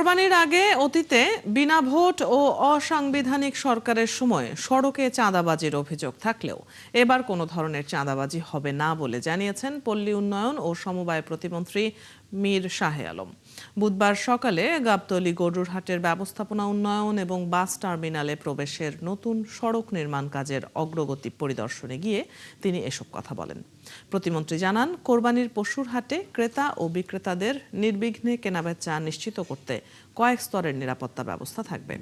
কোরবানির আগে অতীতে বিনা ভোট ও অসাংবিধানিক সরকারের সময় সড়কে চাঁদাবাজির অভিযোগ থাকলেও এবার কোনো ধরনের চাঁদাবাজি হবে না বলে জানিয়েছেন পল্লী উন্নয়ন ও সমবায় প্রতিমন্ত্রী মীর শাহে আলম। বুধবার সকালে গাবতলী গরুরহাটের ব্যবস্থাপনা উন্নয়ন এবং বাস টার্মিনালে প্রবেশের নতুন সড়ক নির্মাণ কাজের অগ্রগতি পরিদর্শনে গিয়ে তিনি এসব কথা বলেন। প্রতিমন্ত্রী জানান, কোরবানির পশুর হাটে ক্রেতা ও বিক্রেতাদের নির্বিঘ্নে কেনাবেচা নিশ্চিত করতে কয়েক স্তরের নিরাপত্তা ব্যবস্থা থাকবে।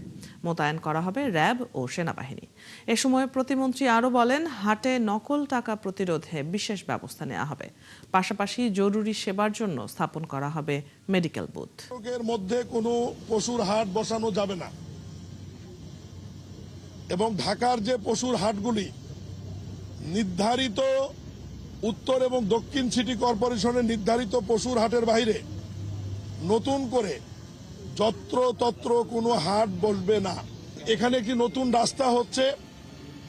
মোতায়েন করা হবে র্যাব ও সেনাবাহিনী। এ সময় প্রতিমন্ত্রী আরও বলেন, হাটে নকল টাকা প্রতিরোধে বিশেষ ব্যবস্থা নেওয়া হবে। পাশাপাশি জরুরি সেবার জন্য স্থাপন করা হবে মেডিকেল বুথ। এর মধ্যে কোনো পশুর হাট বসানো যাবে না এবং ঢাকার যে পশুর হাটগুলি নির্ধারিত উত্তর এবং দক্ষিণ সিটি কর্পোরেশনের নির্ধারিত পশুর হাটের বাইরে নতুন করে যত্রতত্র কোনো হাট বসবে না। এখানে কি নতুন রাস্তা হচ্ছে,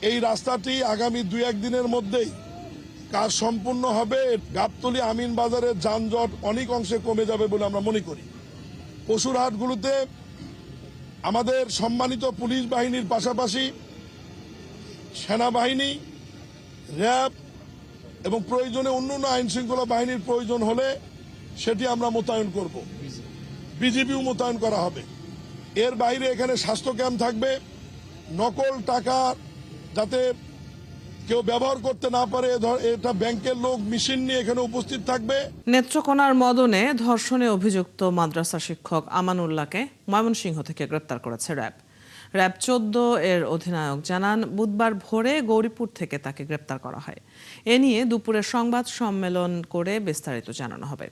এই রাস্তাটি আগামী 2-1 দিনের মধ্যেই কাজ সম্পূর্ণ হবে। গাবতলী আমিন বাজারের যানজট অনেক অংশে কমে যাবে বলে আমরা মনে করি। পশুর হাটগুলোতে আমাদের সম্মানিত পুলিশ বাহিনীর পাশাপাশি সেনাবাহিনী, র্যাব এবং প্রয়োজনে অন্যান্য আইন শৃঙ্খলা বাহিনীর প্রয়োজন হলে সেটি আমরা মোতায়েন করব। বিজিবিও মোতায়েন করা হবে। এর বাইরে এখানে স্বাস্থ্য ক্যাম্প থাকবে। নকল টাকা যাতে কেউ ব্যবহার করতে না পারে, এটা ব্যাংকের লোক মেশিন নিয়ে এখানে উপস্থিত থাকবে। নেত্রকোনার মদনে ধর্ষণে অভিযুক্ত মাদ্রাসা শিক্ষক আমানুল্লাহকে ময়মনসিংহ থেকে গ্রেপ্তার করেছে র্যাব। র্যাব 14 এর অধিনায়ক জানান, বুধবার ভোরে গৌরীপুর থেকে তাকে গ্রেপ্তার করা হয়। এ নিয়ে দুপুরে সংবাদ সম্মেলন করে বিস্তারিত জানানো হবে।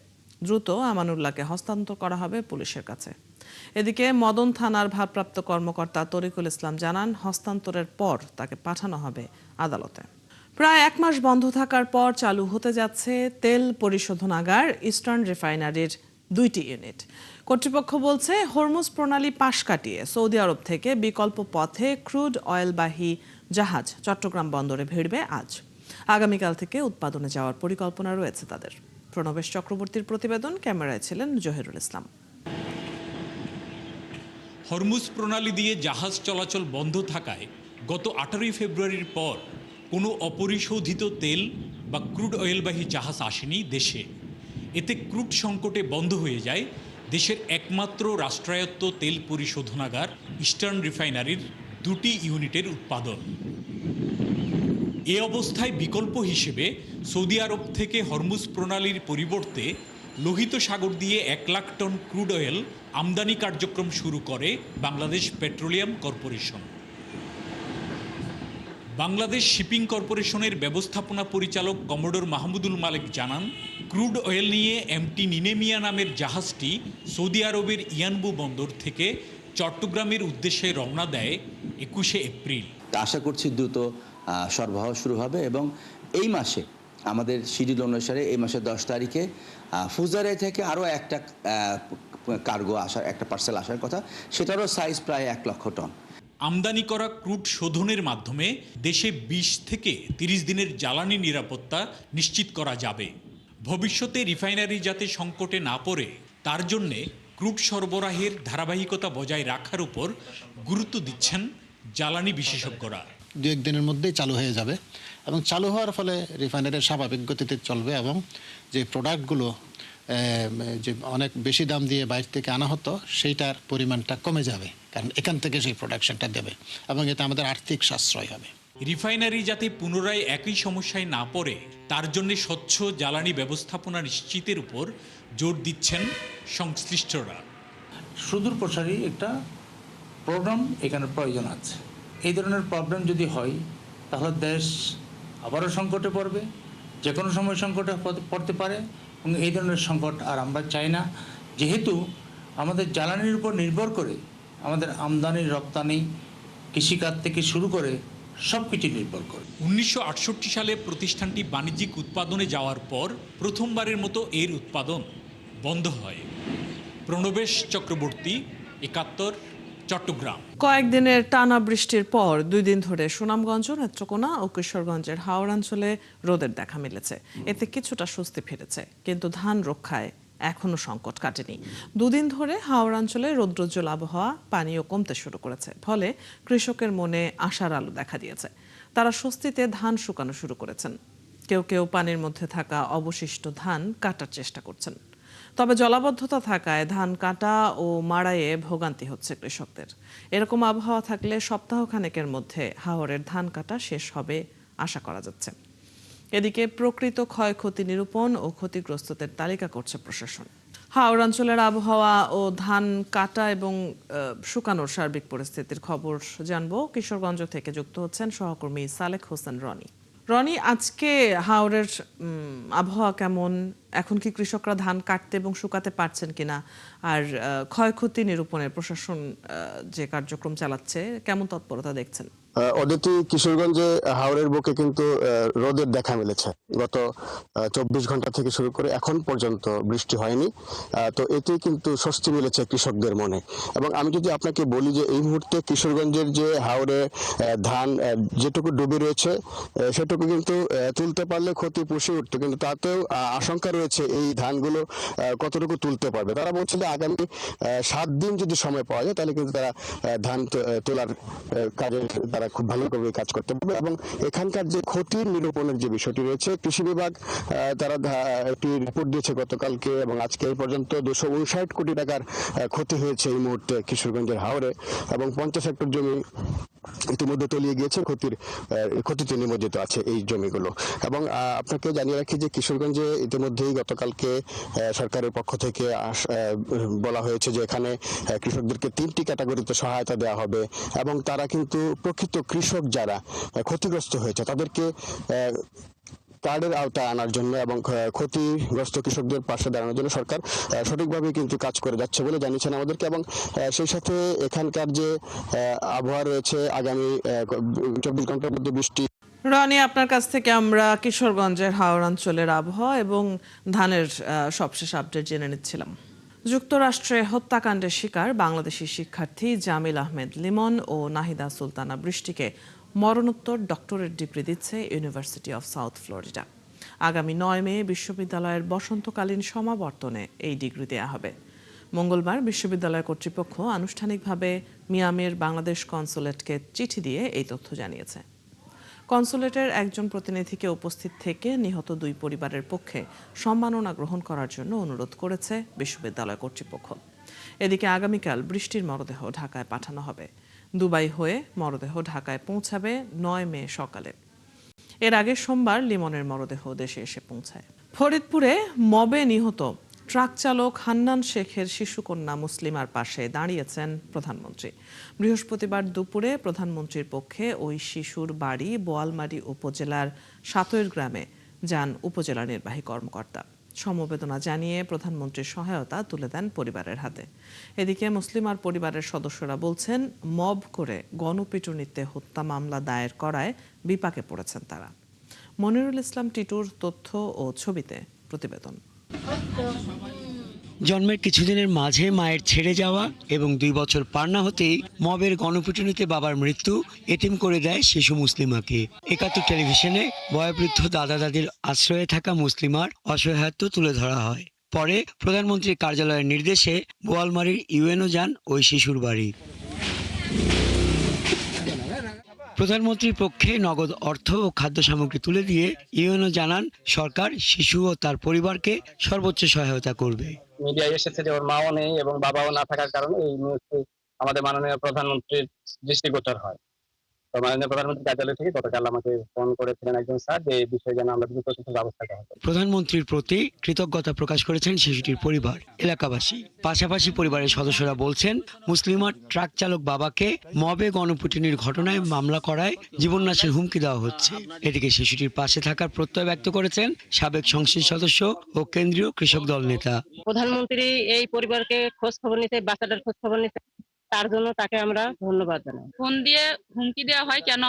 দ্রুত আমানুল্লাহকে হস্তান্তর করা হবে পুলিশের কাছে। এদিকে মদন থানার ভারপ্রাপ্ত কর্মকর্তা তরিকুল ইসলাম জানান, হস্তান্তরের পর তাকে পাঠানো হবে আদালতে। প্রায় 1 মাস বন্ধ থাকার পর চালু হতে যাচ্ছে তেল পরিশোধনাগার ইস্টার্ন রিফাইনারির 2টি ইউনিট। কর্তৃপক্ষ বলছে, হরমুজ প্রণালী পাশ কাটিয়ে সৌদি আরব থেকে বিকল্প পথে ক্রুড অয়েলবাহী জাহাজ চট্টগ্রাম বন্দরে ভিড়বে আজ। আগামীকাল থেকে উৎপাদনে যাওয়ার পরিকল্পনা রয়েছে তাদের। প্রণবেশ চক্রবর্তীর প্রতিবেদন, ক্যামেরায় ছিলেন জহিরুল ইসলাম। হরমুজ প্রণালী দিয়ে জাহাজ চলাচল বন্ধ থাকায় গত 18 ফেব্রুয়ারির পর কোনো অপরিশোধিত তেল বা ক্রুড অয়েলবাহী জাহাজ আসেনি দেশে। এতে ক্রুড সংকটে বন্ধ হয়ে যায় দেশের একমাত্র রাষ্ট্রায়ত্ত তেল পরিশোধনাগার ইস্টার্ন রিফাইনারির 2টি ইউনিটের উৎপাদন। এ অবস্থায় বিকল্প হিসেবে সৌদি আরব থেকে হরমুজ প্রণালীর পরিবর্তে লোহিত সাগর দিয়ে 1 লাখ টন ক্রুড অয়েল আমদানি কার্যক্রম শুরু করে Bangladesh petroleum corporation. Bangladesh shipping কর্পোরেশনের ব্যবস্থাপনা পরিচালক কমোডর মাহমুদুল মালেক জানান, ক্রুড অয়েল নিয়ে এমটি নিনেমিয়া নামের জাহাজটি সৌদি আরবের ইয়ানবু বন্দর থেকে চট্টগ্রামের উদ্দেশ্যে রওনা দেয় 21 এপ্রিল। আশা করছি দ্রুত সরবরাহ শুরু হবে এবং এই মাসে আমাদের শিডিউল অনুসারে এই মাসের 10 তারিখে ফুজারে থেকে আরও একটা কার্গো আসার, একটা পার্সেল আসার কথা, সেটারও সাইজ প্রায় 1 লক্ষ টন। আমদানি করা ক্রুড শোধনের মাধ্যমে দেশে 20 থেকে 30 দিনের জ্বালানি নিরাপত্তা নিশ্চিত করা যাবে। ভবিষ্যতে রিফাইনারি যাতে সংকটে না পড়ে তার জন্যে ক্রুড সরবরাহের ধারাবাহিকতা বজায় রাখার উপর গুরুত্ব দিচ্ছেন জ্বালানি বিশেষজ্ঞরা। 2-1 দিনের মধ্যেই চালু হয়ে যাবে এবং চালু হওয়ার ফলে রিফাইনারির স্বাভাবিক গতিতে চলবে এবং যে প্রোডাক্টগুলো যে অনেক বেশি দাম দিয়ে বাইরে থেকে আনা হতো সেইটার পরিমাণটা কমে যাবে, কারণ এখান থেকে সেই প্রোডাকশনটা দেবে এবং এতে আমাদের আর্থিক সাশ্রয় হবে। রিফাইনারি যাতে পুনরায় একই সমস্যায় না পড়ে তার জন্য স্বচ্ছ জ্বালানি ব্যবস্থাপনা নিশ্চিতের উপর জোর দিচ্ছেন সংশ্লিষ্টরা। সুদূর প্রসারী একটা প্রোগ্রাম এখানে প্রয়োজন আছে। এই ধরনের প্রবলেম যদি হয় তাহলে দেশ আবারও সংকটে পড়বে, যে কোনো সময় সংকটে পড়তে পারে এবং এই ধরনের সংকট আর আমরা চাই না। যেহেতু আমাদের জ্বালানির উপর নির্ভর করে আমাদের আমদানি রপ্তানি, কৃষিখাত থেকে শুরু করে সব কিছু নির্ভর করে। 1968 সালে প্রতিষ্ঠানটি বাণিজ্যিক উৎপাদনে যাওয়ার পর প্রথমবারের মতো এর উৎপাদন বন্ধ হয়। প্রণবেশ চক্রবর্তী, 71, চট্টগ্রাম। কয়েকদিনের টানা বৃষ্টির পর 2 দিন ধরে সুনামগঞ্জ, নেত্রকোনা ও কিশোরগঞ্জের হাওড়াঞ্চলে রোদের দেখা মিলেছে। এতে কিছুটা স্বস্তি ফিরেছে, কিন্তু ধান রক্ষায় এখনো সংকট কাটেনি। দুদিন ধরে হাওড়াঞ্চলে রৌদ্রোজ্জ্বল আবহাওয়া, পানিও কমতে শুরু করেছে, ফলে কৃষকের মনে আশার আলো দেখা দিয়েছে। তারা স্বস্তিতে ধান শুকানো শুরু করেছেন। কেউ কেউ পানির মধ্যে থাকা অবশিষ্ট ধান কাটার চেষ্টা করছেন। তবে জলাবদ্ধতা থাকায় ধান কাটা ও মাড়াইয়ে ভোগান্তি হচ্ছে কৃষকদের। এরকম আবহাওয়া থাকলে সপ্তাহখানেকের মধ্যে হাওরের ধান কাটা শেষ হবে আশা করা যাচ্ছে। এদিকে প্রকৃত ক্ষয়ক্ষতি নিরূপণ ও ক্ষতিগ্রস্তদের তালিকা করছে প্রশাসন। হাওড় অঞ্চলের আবহাওয়া ও ধান কাটা এবং শুকানোর সার্বিক পরিস্থিতির খবর জানবো। কিশোরগঞ্জ থেকে যুক্ত হচ্ছেন সহকর্মী সালেক হোসেন রনি। রনি, আজকে হাওরের আবহাওয়া কেমন? এখন কি কৃষকরা ধান কাটতে এবং শুকাতে পারছেন কিনা? আর ক্ষয়ক্ষতি নিরূপণের প্রশাসন যে কার্যক্রম চালাচ্ছে, কেমন তৎপরতা দেখছেন? অদিতি, কিশোরগঞ্জে হাওরের বুকে কিন্তু রোদের দেখা মিলেছে। গত 24 ঘন্টা থেকে শুরু করে এখন পর্যন্ত বৃষ্টি হয়নি। তো এতে কিন্তু স্বস্তি মিলেছে কৃষকদের মনে। এবং আমি যদি আপনাকে বলি যে এই মুহূর্তে কিশোরগঞ্জের যে হাওরে ধান যেটুকু ডুবে রয়েছে সেটুকু কিন্তু তুলতে পারলে ক্ষতি পুষে উঠতো, কিন্তু তাতেও আশঙ্কা রয়েছে এই ধানগুলো কতটুকু তুলতে পারবে। তারা বলছে যে আগামী 7 দিন যদি সময় পাওয়া যায় তাহলে কিন্তু তারা ধান তোলার কাজে তারা খুব ভালোভাবে কাজ করতে পারবে। এবং এখানকার যে ক্ষতি নিরূপণের যে বিষয়টি রয়েছে, কৃষি বিভাগ তারা একটি রিপোর্ট দিয়েছে গতকালকে এবং আজকে এই পর্যন্ত 259 কোটি টাকার ক্ষতি হয়েছে এই মুহূর্তে কিশোরগঞ্জের হাওরে, এবং 50 হেক্টর জমি ইতিমধ্যে তলিয়ে গিয়েছে, ক্ষতিতে নিমজ্জিত আছে এই জমিগুলো। এবং আপনাকে জানিয়ে রাখি যে কিশোরগঞ্জে ইতিমধ্যেই গতকালকে সরকারের পক্ষ থেকে বলা হয়েছে যে এখানে কৃষকদেরকে 3টি ক্যাটাগরিতে সহায়তা দেওয়া হবে, এবং তারা কিন্তু প্রকৃত কৃষক যারা ক্ষতিগ্রস্ত হয়েছে তাদেরকে কার্ডের আওতায় আনার জন্য এবং ক্ষতিগ্রস্ত কৃষকদের পাশে দাঁড়ানোর জন্য সরকার সঠিকভাবে কিন্তু কাজ করে যাচ্ছে বলে জানিয়েছেন আমাদেরকে। এবং সেই সাথে এখানকার যে আবহাওয়া রয়েছে, আগামী 24 ঘন্টার মধ্যে বৃষ্টি। রনি, আপনার কাছ থেকে আমরা কিশোরগঞ্জের হাওর অঞ্চলের আবহাওয়া এবং ধানের সবশেষ আপডেট জেনে নিচ্ছিলাম। যুক্তরাষ্ট্রে হত্যাকাণ্ডের শিকার বাংলাদেশি শিক্ষার্থী জামিল আহমেদ লিমন ও নাহিদা সুলতানা বৃষ্টিকে মরণোত্তর ডক্টরেট ডিগ্রি দিচ্ছে ইউনিভার্সিটি অফ সাউথ ফ্লোরিডা। আগামী 9 মে বিশ্ববিদ্যালয়ের বসন্তকালীন সমাবর্তনে এই ডিগ্রি দেয়া হবে। মঙ্গলবার বিশ্ববিদ্যালয় কর্তৃপক্ষ আনুষ্ঠানিকভাবে মিয়ামির বাংলাদেশ কনসুলেটকে চিঠি দিয়ে এই তথ্য জানিয়েছে। কনসুলেটের একজন প্রতিনিধিকে উপস্থিত থেকে নিহত 2 পরিবারের পক্ষে সম্মাননা গ্রহণ করার জন্য অনুরোধ করেছে বিশ্ববিদ্যালয় কর্তৃপক্ষ। এদিকে আগামীকাল বৃষ্টির মরদেহ ঢাকায় পাঠানো হবে। দুবাই হয়ে মরদেহ ঢাকায় পৌঁছাবে 9 মে সকালে। এর আগে সোমবার লিমনের মরদেহ দেশে এসে পৌঁছায়। ফরিদপুরে মবে নিহত ট্রাক চালক হান্নান শেখের শিশুকন্যা মুসলিমার পাশে দাঁড়িয়েছেন প্রধানমন্ত্রী। বৃহস্পতিবার দুপুরে প্রধানমন্ত্রীর পক্ষে ওই শিশুর বাড়ি বোয়ালমারী উপজেলার সাতৈর গ্রামে যান উপজেলা নির্বাহী কর্মকর্তা। সমবেদনা জানিয়ে প্রধানমন্ত্রীর সহায়তা তুলে দেন পরিবারের হাতে। এদিকে মুসলিমার পরিবারের সদস্যরা বলছেন, মব করে গণপিটুনিতে হত্যা মামলা দায়ের করায় বিপাকে পড়েছেন তারা। মনিরুল ইসলাম টিটুর তথ্য ও ছবিতে প্রতিবেদন। জন্মের কিছুদিনের মাঝে মায়ের ছেড়ে যাওয়া এবং 2 বছর পার না হতেই মবের গণপিটুনিতে বাবার মৃত্যু এতিম করে দেয় শিশু মুসলিমাকে। 71 টেলিভিশনে বয়োবৃদ্ধ দাদা দাদির আশ্রয়ে থাকা মুসলিমার অসহায়ত্ব তুলে ধরা হয়। পরে প্রধানমন্ত্রীর কার্যালয়ের নির্দেশে বোয়ালমারীর ইউএনও যান ওই শিশুর বাড়ি। প্রধানমন্ত্রীর পক্ষে নগদ অর্থ ও খাদ্য সামগ্রী তুলে দিয়ে ইউএনও জানান, সরকার শিশু ও তার পরিবারকে সর্বোচ্চ সহায়তা করবে। মিডিয়ায় এসেছে যে ওর মাও নেই এবং বাবাও না থাকার কারণে এই নিউজটি আমাদের মাননীয় প্রধানমন্ত্রীর দৃষ্টিগোচর হয়। তো মাননীয় প্রধানমন্ত্রীর কার্যালয় থেকে গতকাল আমাকে ফোন করেছিলেন একজন স্যার যে এই বিষয়ে যেন আমরা দ্রুত ব্যবস্থা করা হয়। প্রধানমন্ত্রীর প্রতি কৃতজ্ঞতা প্রকাশ করেছেন শিশুটির পরিবার, এলাকাবাসী। পাশাপাশি পরিবারের সদস্যরা বলছেন, মুসলিমার ট্রাক চালক বাবাকে মবে গণপিটুনির ঘটনায় মামলা করায় জীবননাশের হুমকি দেওয়া হচ্ছে। এদিকে শিশুটির পাশে থাকার প্রত্যয় ব্যক্ত করেছেন সাবেক সংসদ সদস্য ও কেন্দ্রীয় কৃষক দল নেতা। প্রধানমন্ত্রী এই পরিবারকে খোঁজ খবর নিতে, বাচ্চাটার খোঁজ খবর নিতে, তার জন্য তাকে আমরা ধন্যবাদ জানাই। ফোন দিয়ে হুমকি দেওয়া হয়, কেন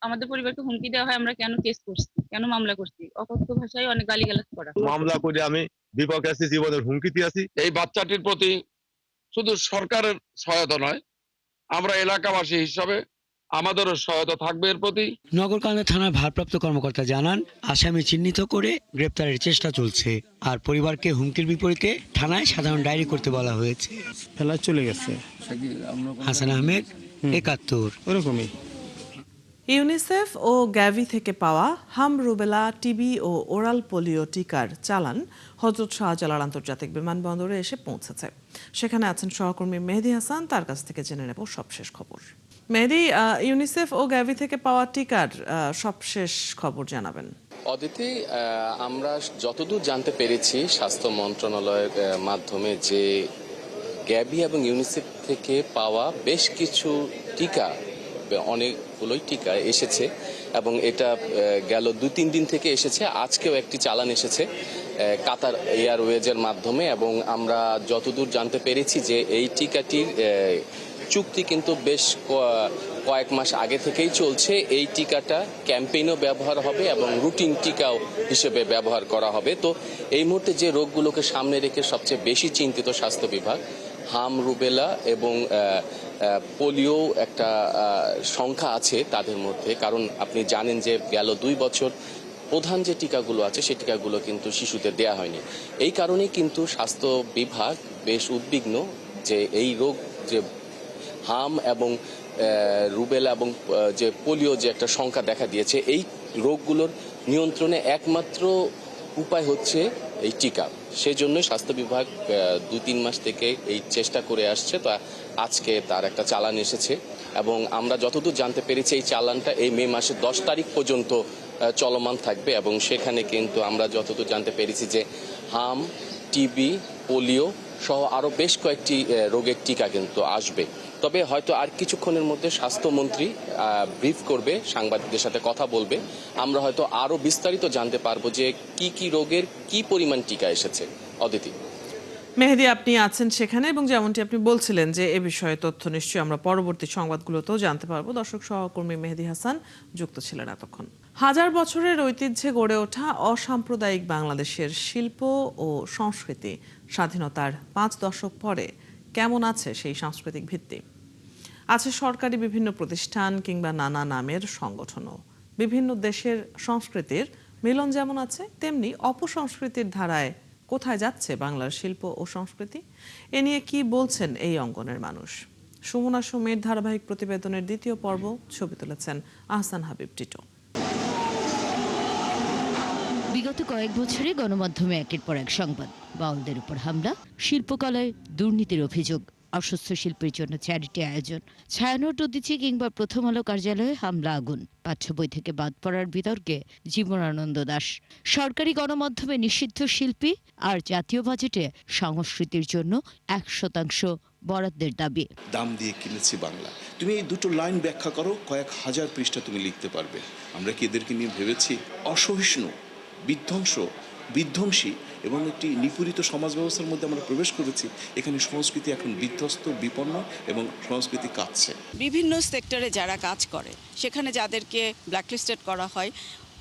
আমাদের পরিবারকে হুমকি দেওয়া হয়, আমরা কেন কেস করছি, কেন মামলা করছি, অকথ্য ভাষায় অনেক গালিগালাজ করা। মামলা করে আমি বিপক্ষে আছি, জীবনের হুমকিতে আছি। এই বাচ্চাটির প্রতি শুধু সরকারের সহায়তা নয়, আমরা এলাকাবাসী হিসাবে আমাদেরও সহায়তা থাকবে এর প্রতি। নগরকান্দা থানার ভারপ্রাপ্ত কর্মকর্তা জানান, আসামি চিহ্নিত করে গ্রেপ্তারের চেষ্টা চলছে। আর পরিবারকে হুমকির বিপরীতে থানায় সাধারণ ডায়েরি করতে বলা হয়েছে। ফেলা চলে গেছে। হাসান আহমেদ, ৭১। ওরকমই। ইউনিসেফ ও গ্যাভি থেকে পাওয়া হাম, রুবেলা, টিবি ও ওরাল পোলিও টিকার চালান হযরত শাহজালাল আন্তর্জাতিক বিমানবন্দরে এসে পৌঁছেছে। সেখানে আছেন সহকর্মী মেহেদী হাসান, তার কাছ থেকে জেনে নেব সবশেষ খবর। মেহেদী, ইউনিসেফ ও গ্যাভি থেকে পাওয়া টিকার সবশেষ খবর জানাবেন। অদিতি, আমরা যতদূর জানতে পেরেছি স্বাস্থ্য মন্ত্রণালয়ের মাধ্যমে যে গ্যাভি এবং ইউনিসেফ থেকে পাওয়া বেশ কিছু টিকা, অনেকগুলোই টিকা এসেছে এবং এটা গেল 2-3 দিন থেকে এসেছে। আজকেও একটি চালান এসেছে কাতার এয়ারওয়েজের মাধ্যমে এবং আমরা যতদূর জানতে পেরেছি যে এই টিকাটির চুক্তি কিন্তু বেশ কয়েক মাস আগে থেকেই চলছে। এই টিকাটা ক্যাম্পেইনও ব্যবহার হবে এবং রুটিন টিকাও হিসেবে ব্যবহার করা হবে। তো এই মুহূর্তে যে রোগগুলোকে সামনে রেখে সবচেয়ে বেশি চিন্তিত স্বাস্থ্য বিভাগ, হাম, রুবেলা এবং পোলিও একটা সংখ্যা আছে তাদের মধ্যে। কারণ আপনি জানেন যে গেল 2 বছর প্রধান যে টিকাগুলো আছে সেই টিকাগুলো কিন্তু শিশুদের দেয়া হয়নি। এই কারণেই কিন্তু স্বাস্থ্য বিভাগ বেশ উদ্বিগ্ন যে এই রোগ, যে হাম এবং রুবেলা এবং যে পোলিও যে একটা সংখ্যা দেখা দিয়েছে, এই রোগগুলোর নিয়ন্ত্রণে একমাত্র উপায় হচ্ছে এই টিকা। সেই জন্যই স্বাস্থ্য বিভাগ 2-3 মাস থেকে এই চেষ্টা করে আসছে। তো আজকে তার একটা চালান এসেছে এবং আমরা যতদূর জানতে পেরেছি এই চালানটা এই মে মাসের 10 তারিখ পর্যন্ত চলমান থাকবে এবং সেখানে কিন্তু আমরা যতদূর জানতে পেরেছি যে হাম, টিবি, পোলিও সহ আরও বেশ কয়েকটি রোগের টিকা কিন্তু আসবে। তবে হয়তো আর কিছুক্ষণের মধ্যে স্বাস্থ্যমন্ত্রী ব্রিফ করবে, সাংবাদিকদের সাথে কথা বলবে। আমরা হয়তো আরও বিস্তারিত জানতে পারবো যে কি কি রোগের কি পরিমাণ টিকা এসেছে। অদিতি। মেহেদী, আপনি আছেন সেখানে এবং যেমনটি আপনি বলছিলেন যে এ বিষয়ে তথ্য নিশ্চয়ই আমরা পরবর্তী সংবাদগুলোতেও জানতে পারবো। দর্শক, সহকর্মী মেহেদী হাসান যুক্ত ছিলেন এতক্ষণ। হাজার বছরের ঐতিহ্যে গড়ে ওঠা অসাম্প্রদায়িক বাংলাদেশের শিল্প ও সংস্কৃতি স্বাধীনতার 5 দশক পরে কেমন আছে সেই সাংস্কৃতিক ভিত্তি? আছে সরকারি বিভিন্ন প্রতিষ্ঠান কিংবা নানা নামের সংগঠনও। বিভিন্ন দেশের সংস্কৃতির মিলন যেমন আছে, তেমনি অপসংস্কৃতির ধারায় কোথায় যাচ্ছে বাংলার শিল্প ও সংস্কৃতি? এ নিয়ে কি বলছেন এই অঙ্গনের মানুষ? সুমনা সুমির ধারাবাহিক প্রতিবেদনের 2য় পর্ব, ছবি তুলেছেন আহসান হাবিব টিটো। বিগত কয়েক বছরে গণমাধ্যমে একের পর এক সংবাদ, বাউলদের উপর হামলা, শিল্পকলায় দুর্নীতির অভিযোগ, অসুস্থ শিল্পীর জন্য চ্যারিটি আয়োজন, ছায়ানট উদ্দিচি কিংবা প্রথম আলো কার্যালয়ে হামলা, আগুন, পাঠ্য বই থেকে বাদ পড়ার বিতর্কে জীবনানন্দ দাশ, সরকারি গণমাধ্যমে নিষিদ্ধ শিল্পী আর জাতীয় বাজেটে সংস্কৃতির জন্য 1% বরাদ্দের দাবি। দাম দিয়ে কিনেছি বাংলা। তুমি এই দুটো লাইন ব্যাখ্যা করো, কয়েক হাজার পৃষ্ঠা তুমি লিখতে পারবে। আমরা কি এদেরকে নিয়ে ভেবেছি? অসহিষ্ণু, বিধ্বংসী এবং একটি নিপীড়িত সমাজ ব্যবস্থার মধ্যে আমরা প্রবেশ করেছি। এখানে সংস্কৃতি এখন বিধ্বস্ত, বিপন্ন এবং সংস্কৃতি কাঁদছে। বিভিন্ন সেক্টরে যারা কাজ করে সেখানে যাদেরকে ব্ল্যাকলিস্টেড করা হয়,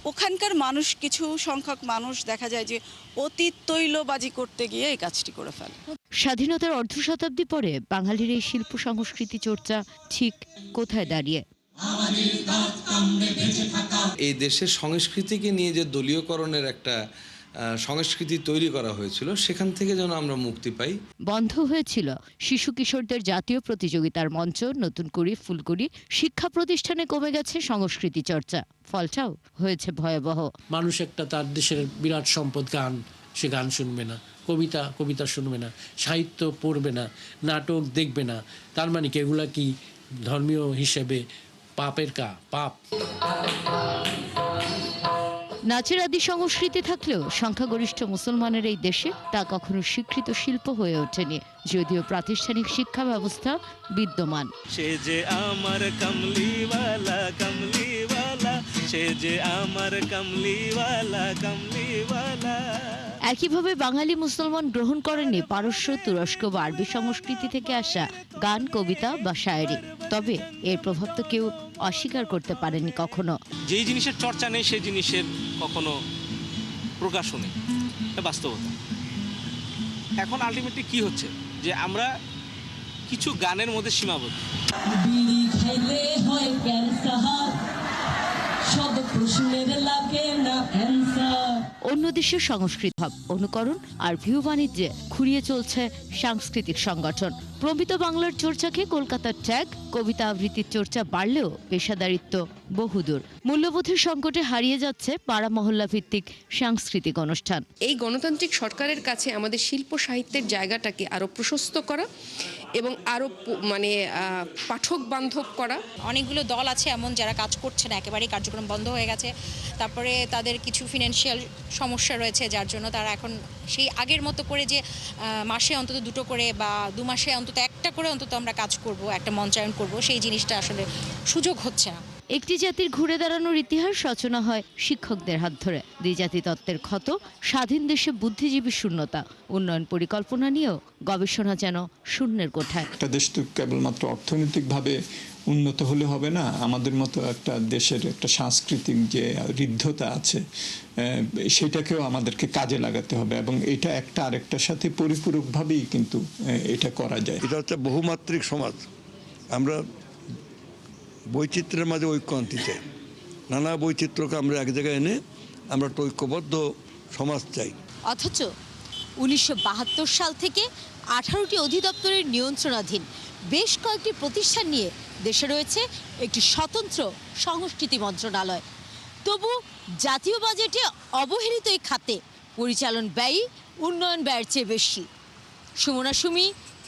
ওখানকার মানুষ, কিছু সংখ্যক মানুষ দেখা যায় যে অতীত তৈলবাজি করতে গিয়ে এই কাজটি করে ফেলে। স্বাধীনতার অর্ধ শতাব্দী পরে বাঙালির এই শিল্প সংস্কৃতি চর্চা ঠিক কোথায় দাঁড়িয়ে? এই দেশের সংস্কৃতিকে নিয়ে যে দলীয়করণের একটা সংস্কৃতি তৈরি করা হয়েছিল, সেখান থেকে যেন আমরা মুক্তি পাই। বন্ধ হয়েছিল শিশু কিশোরদের জাতীয় প্রতিযোগিতার মঞ্চ, নতুন করে ফুলকড়ি, শিক্ষা প্রতিষ্ঠানে কমে গেছে সংস্কৃতি চর্চা, ফলটাও হয়েছে ভয়াবহ। মানুষ একটা তার দেশের বিরাট সম্পদ গান, সে গান শুনবে না, কবিতা শুনবে না, সাহিত্য পড়বে না, নাটক দেখবে না। তার মানে কি এগুলা কি ধর্মীয় হিসেবে পাপের পাপ? নাচের আদি সংস্কৃতি থাকলেও সংখ্যাগরিষ্ঠ মুসলমানের এই দেশে তা কখনো স্বীকৃত শিল্প হয়ে ওঠেনি, যদিও প্রাতিষ্ঠানিক শিক্ষা ব্যবস্থা বিদ্যমান। সে যে আমার কামলিওয়ালা কামলিওয়ালা, সে যে আমার কামলিওয়ালা কামলিওয়ালা। একইভাবে বাঙালি মুসলমান গ্রহণ করেননি পারস্য, তুরস্ক বা আরবি সংস্কৃতি থেকে আসা গান, কবিতা বা শায়েরি। তবে এর প্রভাব তো কেউ অস্বীকার করতে পারেনি কখনো। যেই জিনিসের চর্চা নেই সেই জিনিসের কখনো প্রকাশও নেই, বাস্তবতা। এখন আলটিমেটলি কি হচ্ছে যে আমরা কিছু গানের মধ্যে সীমাবদ্ধ। অন্য দেশের সংস্কৃতি ভাব অনুকরণ আর ভিউ বাণিজ্যে খুঁড়িয়ে চলছে সাংস্কৃতিক সংগঠন। প্রমিত বাংলার চর্চাকে কলকাতার ট্যাগ, কবিতা আবৃত্তির চর্চা বাড়লেও পেশাদারিত্ব বহুদূর। মূল্যবোধের সংকটে হারিয়ে যাচ্ছে পাড়া মহল্লা ভিত্তিক সাংস্কৃতিক অনুষ্ঠান। এই গণতান্ত্রিক সরকারের কাছে আমাদের শিল্প সাহিত্যের জায়গাটাকে আরো প্রশস্ত করা এবং আরো পাঠক বান্ধব করা। অনেকগুলো দল আছে এমন যারা কাজ করছে না, একেবারেই কার্যক্রম বন্ধ হয়ে গেছে। তারপরে তাদের কিছু ফিনান্সিয়াল সমস্যা রয়েছে, যার জন্য তারা এখন সেই আগের মতো করে যে মাসে অন্তত 2টো করে বা 2 মাসে অন্তত 1টা করে অন্তত আমরা কাজ করব, একটা মঞ্চায়ন করব, সেই জিনিসটা আসলে সুযোগ হচ্ছে না। একটি জাতির ঘুরে দাঁড়ানোর ইতিহাস রচনা হয় শিক্ষকদের হাত ধরে। দ্বিজাতি তত্ত্বের ক্ষত, স্বাধীন দেশে বুদ্ধিজীবীর শূন্যতা, উন্নয়ন পরিকল্পনা নিয়েও গবেষণা যেন শূন্যের কোঠায়। একটা দেশ তো কেবলমাত্র অর্থনৈতিকভাবে উন্নত হলে হবে না, আমাদের মতো একটা দেশের একটা সাংস্কৃতিক যে ঋদ্ধতা আছে সেটাকেও আমাদেরকে কাজে লাগাতে হবে এবং এটা একটা আরেকটার সাথে পরিপূরকভাবেই কিন্তু এটা করা যায়। এটা হচ্ছে বহুমাত্রিক সমাজ। আমরা বৈচিত্র্যের মাঝে ঐক্য আনতে চাই। নানা বৈচিত্র্যকে আমরা এক জায়গায় এনে আমরা একটা ঐক্যবদ্ধ সমাজ চাই। অথচ 1972 সাল থেকে 18টি অধিদপ্তরের নিয়ন্ত্রণাধীন বেশ কয়েকটি প্রতিষ্ঠান নিয়ে দেশে রয়েছে একটি স্বতন্ত্র সংস্কৃতি মন্ত্রণালয়। তবু জাতীয় বাজেটে অবহেলিত এই খাতে পরিচালন ব্যয় উন্নয়ন ব্যয়ের চেয়ে বেশি। সুমনা সুমি,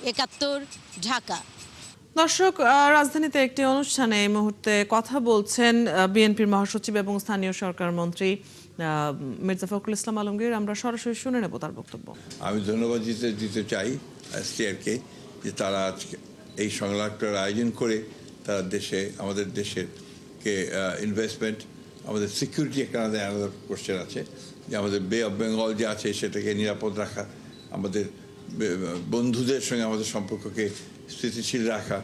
71, ঢাকা। দর্শক, রাজধানীতে একটি অনুষ্ঠানে এই মুহূর্তে কথা বলছেন বিএনপির মহাসচিব এবং স্থানীয় সরকার মন্ত্রী মির্জা ফখরুল ইসলাম আলমগীর। আমরা সরাসরি শুনে নেব তার বক্তব্য। আমি ধন্যবাদ দিতে চাই এসটিআরকে যে তারা আজকে এই সংলাপটার আয়োজন করে তারা আমাদের দেশের ইনভেস্টমেন্ট, আমাদের সিকিউরিটি একটা আলাদা কোশ্চেন আছে, যে আমাদের বে অফ বেঙ্গল যে আছে সেটাকে নিরাপদ রাখা, আমাদের বন্ধুদের সঙ্গে আমাদের সম্পর্ককে স্থিতিশীল রাখা,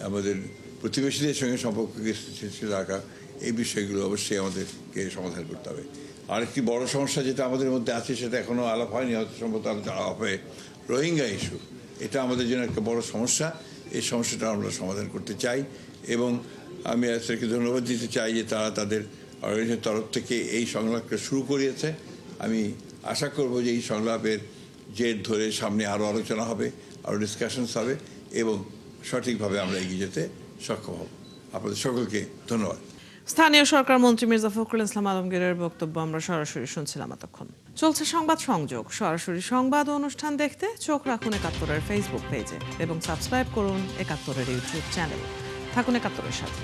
আমাদের প্রতিবেশীদের সঙ্গে সম্পর্ককে স্থিতিশীল রাখা, এই বিষয়গুলো অবশ্যই আমাদেরকে সমাধান করতে হবে। আরেকটি বড় সমস্যা যেটা আমাদের মধ্যে আছে, সেটা এখনও আলাপ হয়নি, হয়তো সম্ভবত আলোচনা হবে, রোহিঙ্গা ইস্যু। এটা আমাদের জন্য একটা বড় সমস্যা। এই সমস্যাটা আমরা সমাধান করতে চাই এবং আমি এসকে ধন্যবাদ দিতে চাই যে তারা তাদের অর্গানাইজেশনের তরফ থেকে এই সংলাপটা শুরু করিয়েছে। আমি আশা করব যে এই সংলাপের জের ধরে সামনে আরও আলোচনা হবে, আরও ডিসকাশনস হবে এবং সঠিকভাবে আমরা এগিয়ে যেতে সক্ষম হব। আপনাদের সকলকে ধন্যবাদ। স্থানীয় সরকার মন্ত্রী মির্জা ফখরুল ইসলাম আলমগীরের বক্তব্য আমরা সরাসরি শুনছিলাম এতক্ষণ। চলছে সংবাদ সংযোগ। সরাসরি সংবাদ অনুষ্ঠান দেখতে চোখ রাখুন 71-এর ফেসবুক পেজে এবং সাবস্ক্রাইব করুন 71-এর ইউটিউব চ্যানেল। থাকুন 71-এর সাথে।